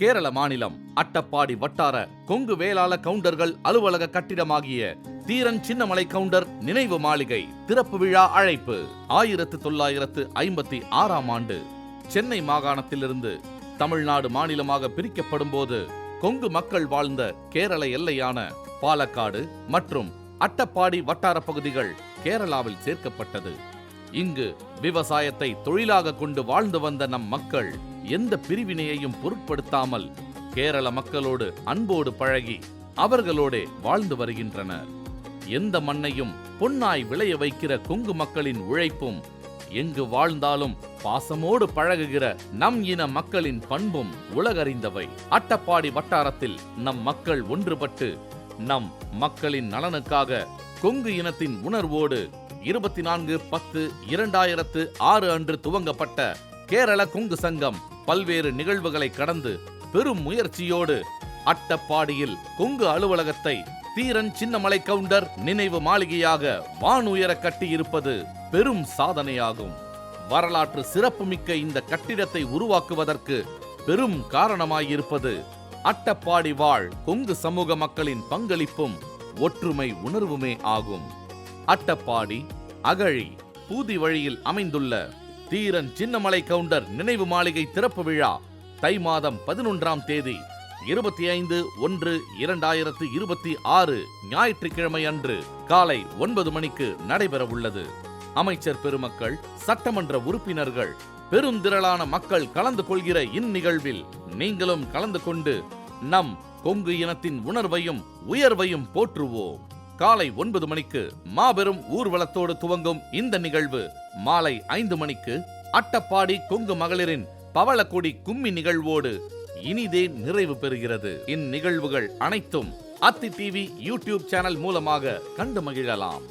கேரள மாநிலம் அட்டப்பாடி வட்டார கொங்கு வேளாள கவுண்டர்கள் அலுவலக கட்டிடமாகிய தீரன் சின்னமலை கவுண்டர் நினைவு மாளிகை திறப்பு விழா அழைப்பு 1956ஆம் ஆண்டு சென்னை மாகாணத்திலிருந்து தமிழ்நாடு மாநிலமாக பிரிக்கப்படும் போது கொங்கு மக்கள் வாழ்ந்த கேரள எல்லையான பாலக்காடு மற்றும் அட்டப்பாடி வட்டார பகுதிகள் கேரளாவில் சேர்க்கப்பட்டது. இங்கு விவசாயத்தை தொழிலாக கொண்டு வாழ்ந்து வந்த நம் மக்கள் எந்த பிரிவினையையும் பொருட்படுத்தாமல் கேரள மக்களோடு அன்போடு பழகி அவர்களோடே வாழ்ந்து வருகின்றனர். எந்த மண்ணையும் பொன்னாய் விளைய வைக்கிற கொங்கு மக்களின் உழைப்பும் எங்கு வாழ்ந்தாலும் பாசமோடு பழகுகிற நம் இன மக்களின் பண்பும் உலகறிந்தவை. அட்டப்பாடி வட்டாரத்தில் நம் மக்கள் ஒன்றுபட்டு நம் மக்களின் நலனுக்காக கொங்கு இனத்தின் உணர்வோடு 24/10/2006 அன்று துவங்கப்பட்ட கேரள கொங்கு சங்கம் பல்வேறு நிகழ்வுகளை கடந்து பெரும் முயற்சியோடு அட்டப்பாடியில் கொங்கு அலுவலகத்தை தீரன் சின்னமலை கவுண்டர் நினைவு மாளிகையாக வானுயர கட்டியிருப்பது பெரும் சாதனையாகும். வரலாற்று சிறப்புமிக்க இந்த கட்டிடத்தை உருவாக்குவதற்கு பெரும் காரணமாயிருப்பது அட்டப்பாடி வாழ் கொங்கு சமூக மக்களின் பங்களிப்பும் ஒற்றுமை உணர்வுமே ஆகும். அட்டப்பாடி அகழி பூதி வழியில் அமைந்துள்ள தீரன் சின்னமலை கவுண்டர் நினைவு மாளிகை திறப்பு விழா தை மாதம் 11ஆம் தேதி 25/1/2026 ஞாயிற்றுக்கிழமை அன்று காலை 9 மணிக்கு நடைபெற உள்ளது. அமைச்சர் பெருமக்கள், சட்டமன்ற உறுப்பினர்கள், பெருந்திரளான மக்கள் கலந்து கொள்கிற இந்நிகழ்வில் நீங்களும் கலந்து கொண்டு நம் கொங்கு இனத்தின் உணர்வையும் உயர்வையும் போற்றுவோம். காலை 9 மணிக்கு மாபெரும் ஊர்வலத்தோடு துவங்கும் இந்த நிகழ்வு மாலை 5 மணிக்கு அட்டப்பாடி கொங்கு மகளிரின் பவளக்கொடி கும்மி நிகழ்வோடு இனிதே நிறைவு பெறுகிறது. இந்நிகழ்வுகள் அனைத்தும் அத்தி டிவி யூடியூப் சேனல் மூலமாக கண்டு மகிழலாம்.